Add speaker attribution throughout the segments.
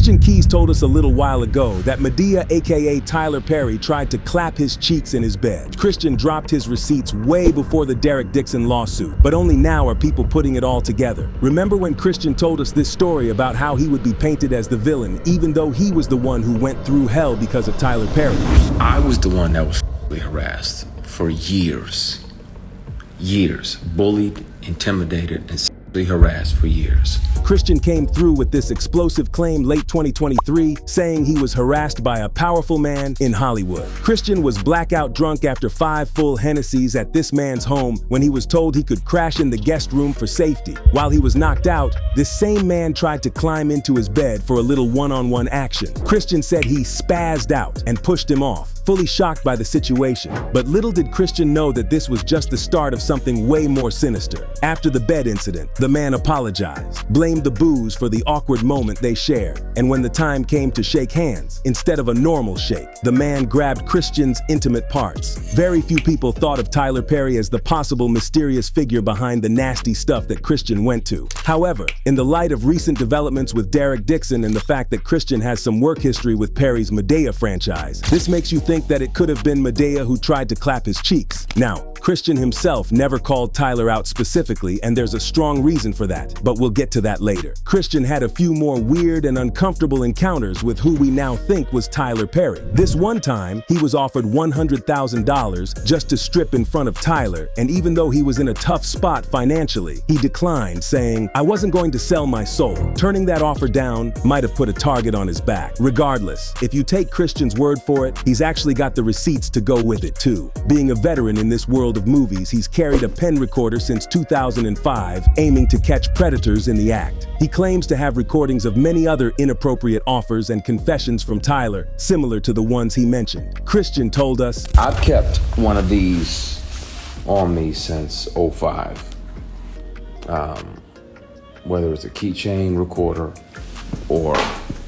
Speaker 1: Christian Keys told us a little while ago that Madea, aka Tyler Perry, tried to clap his cheeks in his bed. Christian dropped his receipts way before the Derek Dixon lawsuit, but only now are people putting it all together. Remember when Christian told us this story about how he would be painted as the villain, even though he was the one who went through hell because of Tyler Perry?
Speaker 2: I was the one that was harassed for years. Bullied, intimidated, and harassed for years.
Speaker 1: Christian came through with this explosive claim late 2023, saying he was harassed by a powerful man in Hollywood. Christian was blackout drunk after 5 full Hennessy's at this man's home when he was told he could crash in the guest room for safety. While he was knocked out, this same man tried to climb into his bed for a little one-on-one action. Christian said he spazzed out and pushed him off, fully shocked by the situation. But little did Christian know that this was just the start of something way more sinister. After the bed incident, the man apologized, blamed the booze for the awkward moment they shared, and when the time came to shake hands, instead of a normal shake, the man grabbed Christian's intimate parts. Very few people thought of Tyler Perry as the possible mysterious figure behind the nasty stuff that Christian went to. However, in the light of recent developments with Derek Dixon and the fact that Christian has some work history with Perry's Madea franchise, this makes you think that it could have been Madea who tried to clap his cheeks. Now, Christian himself never called Tyler out specifically, and there's a strong reason for that, but we'll get to that later. Christian had a few more weird and uncomfortable encounters with who we now think was Tyler Perry. This one time, he was offered $100,000 just to strip in front of Tyler, and even though he was in a tough spot financially, he declined, saying, "I wasn't going to sell my soul." Turning that offer down might have put a target on his back. Regardless, if you take Christian's word for it, he's actually got the receipts to go with it too. Being a veteran in this world of movies, he's carried a pen recorder since 2005, aiming to catch predators in the act. He claims to have recordings of many other inappropriate offers and confessions from Tyler, similar to the ones he mentioned. Christian told us,
Speaker 2: "I've kept one of these on me since '05. Whether it's a keychain recorder or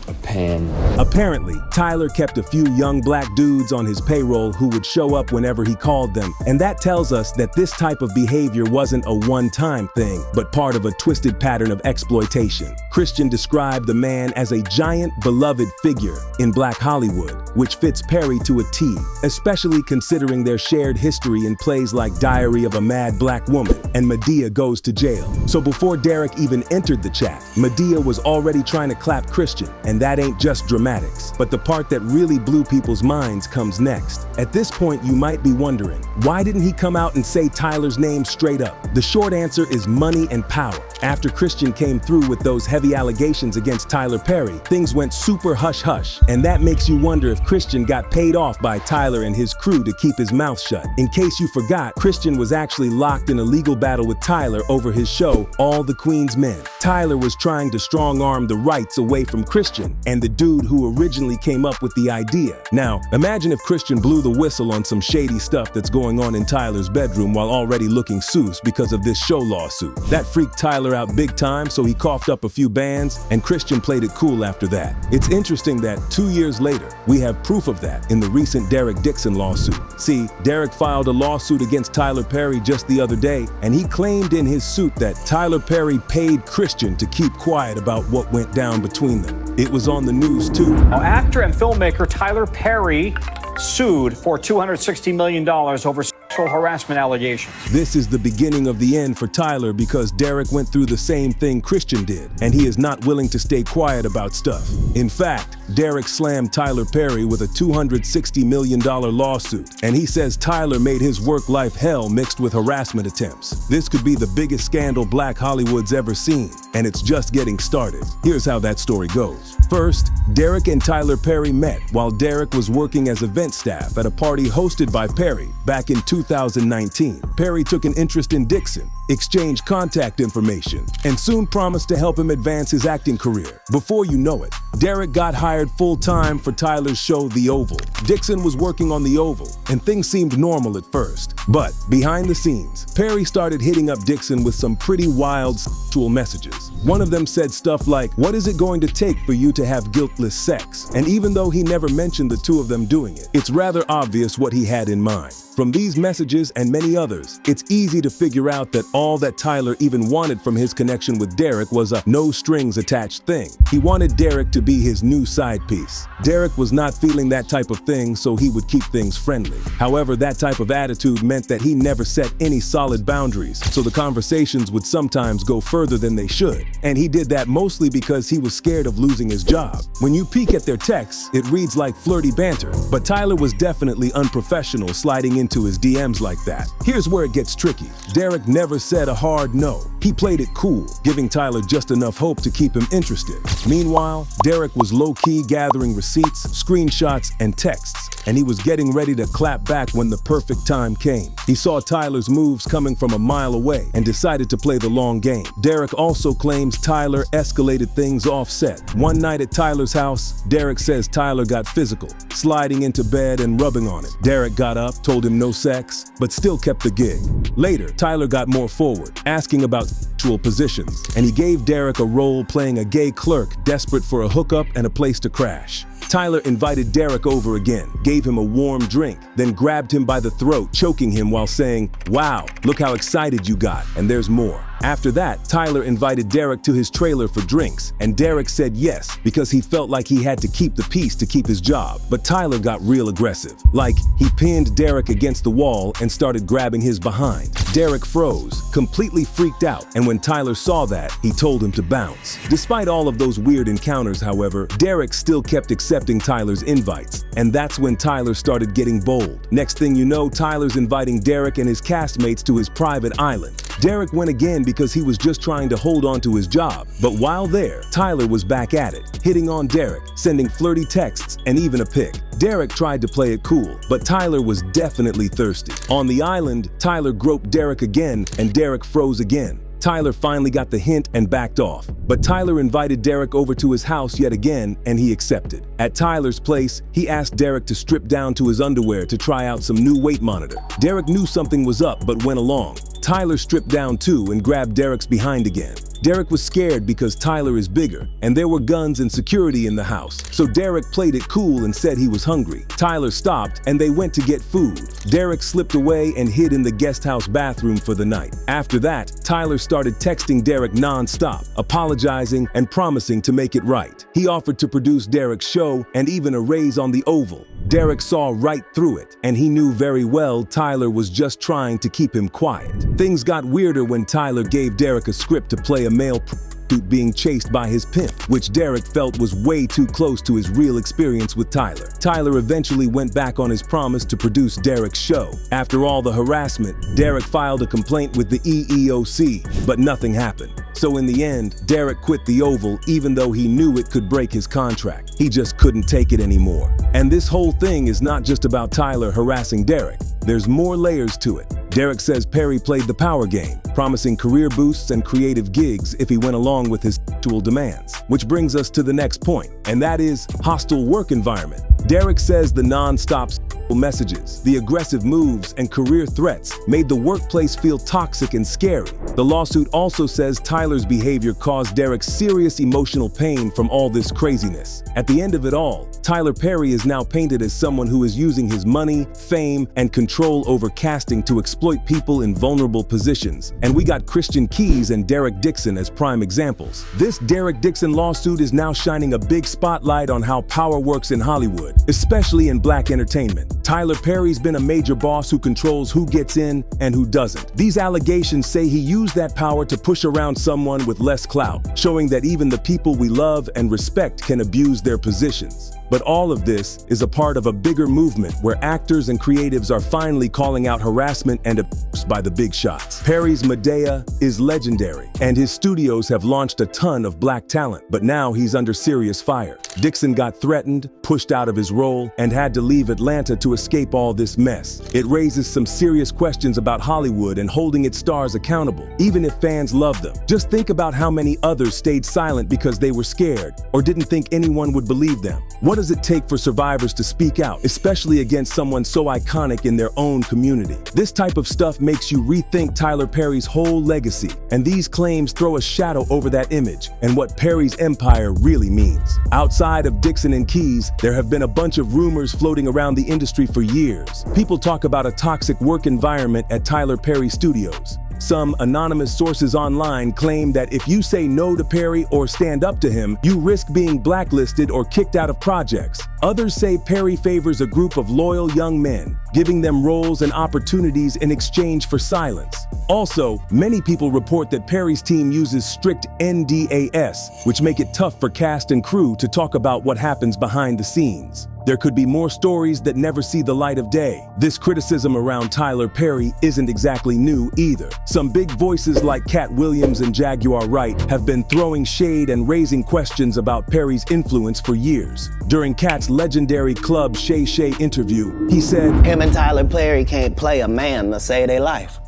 Speaker 2: a pen."
Speaker 1: Apparently, Tyler kept a few young black dudes on his payroll who would show up whenever he called them, and that tells us that this type of behavior wasn't a one-time thing, but part of a twisted pattern of exploitation. Christian described the man as a giant, beloved figure in Black Hollywood, which fits Perry to a T, especially considering their shared history in plays like Diary of a Mad Black Woman and Madea Goes to Jail. So before Derek even entered the chat, Madea was already trying to clap Christian, and that ain't just dramatics. But the part that really blew people's minds comes next. At this point, you might be wondering, why didn't he come out and say Tyler's name straight up? The short answer is money and power. After Christian came through with those heavy allegations against Tyler Perry, things went super hush-hush, and that makes you wonder if Christian got paid off by Tyler and his crew to keep his mouth shut. In case you forgot, Christian was actually locked in a legal battle with Tyler over his show, All the Queen's Men. Tyler was trying to strong-arm the rights away from Christian and the dude who originally came up with the idea. Now, imagine if Christian blew the whistle on some shady stuff that's going on in Tyler's bedroom while already looking sus because of this show lawsuit. That freaked Tyler out big time, so he coughed up a few bands, and Christian played it cool after that. It's interesting that 2 years later, we have proof of that in the recent Derek Dixon lawsuit. See, Derek filed a lawsuit against Tyler Perry just the other day, and he claimed in his suit that Tyler Perry paid Christian to keep quiet about what went down between them. It was on the news too.
Speaker 3: Now, actor and filmmaker Tyler Perry sued for $260 million over sexual harassment allegations.
Speaker 1: This is the beginning of the end for Tyler because Derek went through the same thing Christian did, and he is not willing to stay quiet about stuff. In fact, Derek slammed Tyler Perry with a $260 million lawsuit, and he says Tyler made his work-life hell mixed with harassment attempts. This could be the biggest scandal Black Hollywood's ever seen, and it's just getting started. Here's how that story goes. First, Derek and Tyler Perry met while Derek was working as event staff at a party hosted by Perry back in 2019. Perry took an interest in Dixon, exchanged contact information, and soon promised to help him advance his acting career. Before you know it, Derek got hired full-time for Tyler's show The Oval. Dixon was working on The Oval, and things seemed normal at first. But behind the scenes, Perry started hitting up Dixon with some pretty wild sexual messages. One of them said stuff like, "What is it going to take for you to have guiltless sex?" And even though he never mentioned the two of them doing it, it's rather obvious what he had in mind. From these messages and many others, it's easy to figure out that All that Tyler even wanted from his connection with Derek was a no-strings-attached thing. He wanted Derek to be his new side piece. Derek was not feeling that type of thing, so he would keep things friendly. However, that type of attitude meant that he never set any solid boundaries, so the conversations would sometimes go further than they should. And he did that mostly because he was scared of losing his job. When you peek at their texts, it reads like flirty banter, but Tyler was definitely unprofessional sliding into his DMs like that. Here's where it gets tricky. Derek never said a hard no. He played it cool, giving Tyler just enough hope to keep him interested. Meanwhile, Derek was low-key gathering receipts, screenshots, and texts, and he was getting ready to clap back when the perfect time came. He saw Tyler's moves coming from a mile away and decided to play the long game. Derek also claims Tyler escalated things offset. One night at Tyler's house, Derek says Tyler got physical, sliding into bed and rubbing on it. Derek got up, told him no sex, but still kept the gig. Later, Tyler got more forward, asking about sexual positions, and he gave Derek a role playing a gay clerk desperate for a hookup and a place to crash. Tyler invited Derek over again, gave him a warm drink, then grabbed him by the throat, choking him while saying, "Wow, look how excited you got, and there's more." After that, Tyler invited Derek to his trailer for drinks, and Derek said yes because he felt like he had to keep the peace to keep his job. But Tyler got real aggressive. Like, he pinned Derek against the wall and started grabbing his behind. Derek froze, completely freaked out, and when Tyler saw that, he told him to bounce. Despite all of those weird encounters, however, Derek still kept accepting Tyler's invites, and that's when Tyler started getting bold. Next thing you know, Tyler's inviting Derek and his castmates to his private island. Derek went again because he was just trying to hold on to his job. But while there, Tyler was back at it, hitting on Derek, sending flirty texts, and even a pic. Derek tried to play it cool, but Tyler was definitely thirsty. On the island, Tyler groped Derek again, and Derek froze again. Tyler finally got the hint and backed off. But Tyler invited Derek over to his house yet again, and he accepted. At Tyler's place, he asked Derek to strip down to his underwear to try out some new weight monitor. Derek knew something was up but went along. Tyler stripped down too and grabbed Derek's behind again. Derek was scared because Tyler is bigger, and there were guns and security in the house, so Derek played it cool and said he was hungry. Tyler stopped, and they went to get food. Derek slipped away and hid in the guest house bathroom for the night. After that, Tyler started texting Derek non-stop, apologizing and promising to make it right. He offered to produce Derek's show and even a raise on the Oval. Derek saw right through it, and he knew very well Tyler was just trying to keep him quiet. Things got weirder when Tyler gave Derek a script to play a male prostitute being chased by his pimp, which Derek felt was way too close to his real experience with Tyler. Tyler eventually went back on his promise to produce Derek's show. After all the harassment, Derek filed a complaint with the EEOC, but nothing happened. So in the end, Derek quit the Oval even though he knew it could break his contract. He just couldn't take it anymore. And this whole thing is not just about Tyler harassing Derek. There's more layers to it. Derek says Perry played the power game, promising career boosts and creative gigs if he went along with his sexual demands. Which brings us to the next point, and that is hostile work environment. Derek says the non-stop messages, the aggressive moves, and career threats made the workplace feel toxic and scary. The lawsuit also says Tyler's behavior caused Derek serious emotional pain from all this craziness. At the end of it all, Tyler Perry is now painted as someone who is using his money, fame, and control over casting to exploit people in vulnerable positions. And we got Christian Keys and Derek Dixon as prime examples. This Derek Dixon lawsuit is now shining a big spotlight on how power works in Hollywood, especially in black entertainment. Tyler Perry's been a major boss who controls who gets in and who doesn't. These allegations say he used that power to push around someone with less clout, showing that even the people we love and respect can abuse their positions. But all of this is a part of a bigger movement where actors and creatives are finally calling out harassment and abuse by the big shots. Perry's Madea is legendary, and his studios have launched a ton of black talent, but now he's under serious fire. Dixon got threatened, pushed out of his role, and had to leave Atlanta to escape all this mess. It raises some serious questions about Hollywood and holding its stars accountable, even if fans love them. Just think about how many others stayed silent because they were scared or didn't think anyone would believe them. What does it take for survivors to speak out, especially against someone so iconic in their own community? This type of stuff makes you rethink Tyler Perry's whole legacy, and these claims throw a shadow over that image and what Perry's empire really means. Outside of Dixon and Keys, there have been a bunch of rumors floating around the industry for years. People talk about a toxic work environment at Tyler Perry Studios. Some anonymous sources online claim that if you say no to Perry or stand up to him, you risk being blacklisted or kicked out of projects. Others say Perry favors a group of loyal young men, giving them roles and opportunities in exchange for silence. Also, many people report that Perry's team uses strict NDAs, which make it tough for cast and crew to talk about what happens behind the scenes. There could be more stories that never see the light of day. This criticism around Tyler Perry isn't exactly new either. Some big voices like Cat Williams and Jaguar Wright have been throwing shade and raising questions about Perry's influence for years. During Cat's legendary Club Shay Shay interview, he said,
Speaker 4: "Him and Tyler Perry can't play a man to save their life.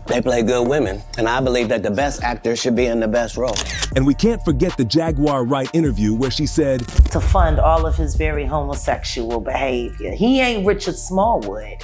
Speaker 4: They play good women, and I believe that the best actor should be in the best role."
Speaker 1: And we can't forget the Jaguar Wright interview where she said,
Speaker 5: "To fund all of his very homosexual behavior. He ain't Richard Smallwood.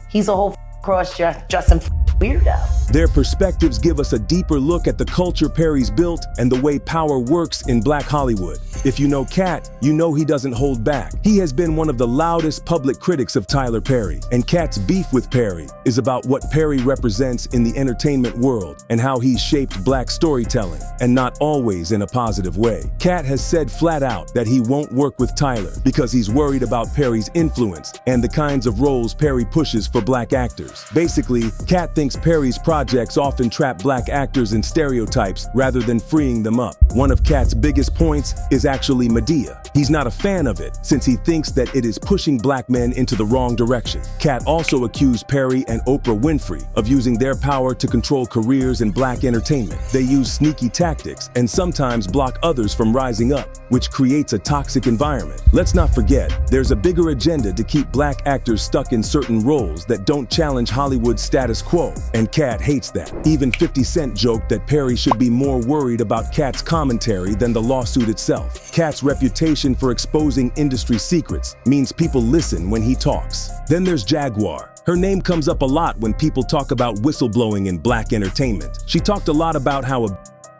Speaker 5: He's a whole cross-dressing weirdo."
Speaker 1: Their perspectives give us a deeper look at the culture Perry's built and the way power works in Black Hollywood. If you know Cat, you know he doesn't hold back. He has been one of the loudest public critics of Tyler Perry, and Cat's beef with Perry is about what Perry represents in the entertainment world and how he's shaped Black storytelling, and not always in a positive way. Cat has said flat out that he won't work with Tyler because he's worried about Perry's influence and the kinds of roles Perry pushes for Black actors. Basically, Cat thinks Perry's projects often trap Black actors in stereotypes rather than freeing them up. One of Cat's biggest points is actually Madea. He's not a fan of it since he thinks that it is pushing Black men into the wrong direction. Cat also accused Perry and Oprah Winfrey of using their power to control careers in Black entertainment. They use sneaky tactics and sometimes block others from rising up, which creates a toxic environment. Let's not forget, there's a bigger agenda to keep Black actors stuck in certain roles that don't challenge Hollywood's status quo, and Cat hates that. Even 50 Cent joked that Perry should be more worried about Cat's commentary than the lawsuit itself. Cat's reputation for exposing industry secrets means people listen when he talks. Then there's Jaguar. Her name comes up a lot when people talk about whistleblowing in Black entertainment. She talked a lot about how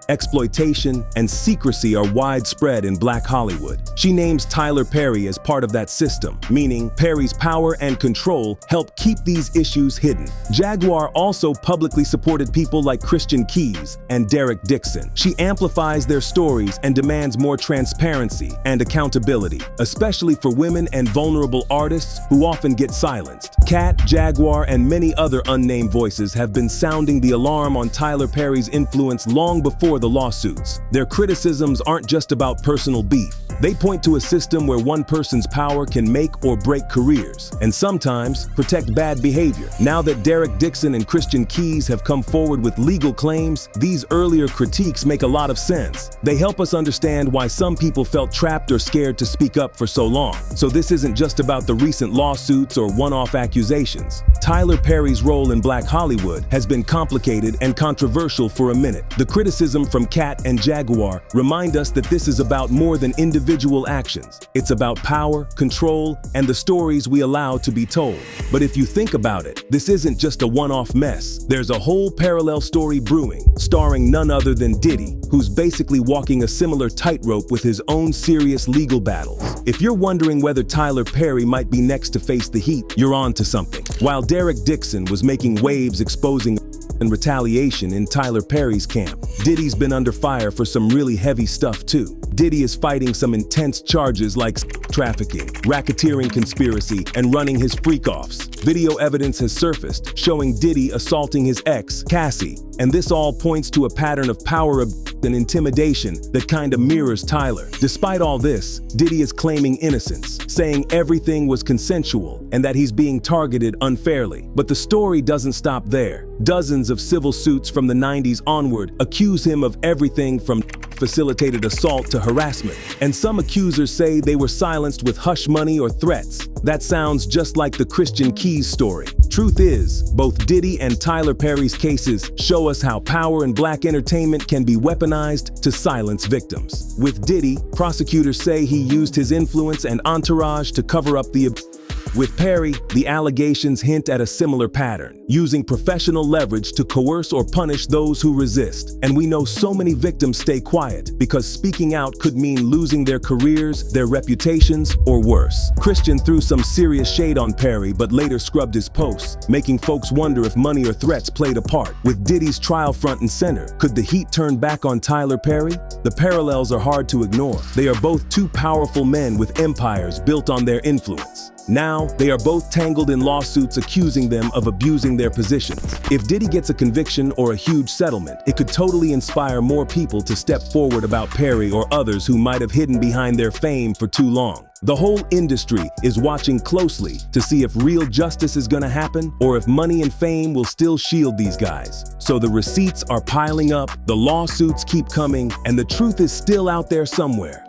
Speaker 1: exploitation and secrecy are widespread in Black Hollywood. She names Tyler Perry as part of that system, meaning Perry's power and control help keep these issues hidden. Jaguar also publicly supported people like Christian Keys and Derek Dixon. She amplifies their stories and demands more transparency and accountability, especially for women and vulnerable artists who often get silenced. Cat, Jaguar, and many other unnamed voices have been sounding the alarm on Tyler Perry's influence long before the lawsuits. Their criticisms aren't just about personal beef. They point to a system where one person's power can make or break careers, and sometimes protect bad behavior. Now that Derek Dixon and Christian Keys have come forward with legal claims, these earlier critiques make a lot of sense. They help us understand why some people felt trapped or scared to speak up for so long. So this isn't just about the recent lawsuits or one-off accusations. Tyler Perry's role in Black Hollywood has been complicated and controversial for a minute. The criticism from Cat and Jaguar remind us that this is about more than individual actions. It's about power, control, and the stories we allow to be told. But if you think about it, this isn't just a one-off mess. There's a whole parallel story brewing, starring none other than Diddy, who's basically walking a similar tightrope with his own serious legal battles. If you're wondering whether Tyler Perry might be next to face the heat, you're on to something. While Derek Dixon was making waves exposing and retaliation in Tyler Perry's camp, Diddy's been under fire for some really heavy stuff too. Diddy is fighting some intense charges like trafficking, racketeering conspiracy, and running his freak-offs. Video evidence has surfaced showing Diddy assaulting his ex, Cassie, and this all points to a pattern of power and intimidation that kinda mirrors Tyler. Despite all this, Diddy is claiming innocence, saying everything was consensual and that he's being targeted unfairly. But the story doesn't stop there. Dozens of civil suits from the 90s onward accuse him of everything from facilitated assault to harassment. And some accusers say they were silenced with hush money or threats. That sounds just like the Christian Keys story. Truth is, both Diddy and Tyler Perry's cases show us how power in Black entertainment can be weaponized to silence victims. With Diddy, prosecutors say he used his influence and entourage to cover up the With Perry, the allegations hint at a similar pattern, using professional leverage to coerce or punish those who resist. And we know so many victims stay quiet because speaking out could mean losing their careers, their reputations, or worse. Christian threw some serious shade on Perry but later scrubbed his posts, making folks wonder if money or threats played a part. With Diddy's trial front and center, could the heat turn back on Tyler Perry? The parallels are hard to ignore. They are both two powerful men with empires built on their influence. Now, they are both tangled in lawsuits accusing them of abusing their positions. If Diddy gets a conviction or a huge settlement, it could totally inspire more people to step forward about Perry or others who might have hidden behind their fame for too long. The whole industry is watching closely to see if real justice is gonna happen or if money and fame will still shield these guys. So the receipts are piling up, the lawsuits keep coming, and the truth is still out there somewhere.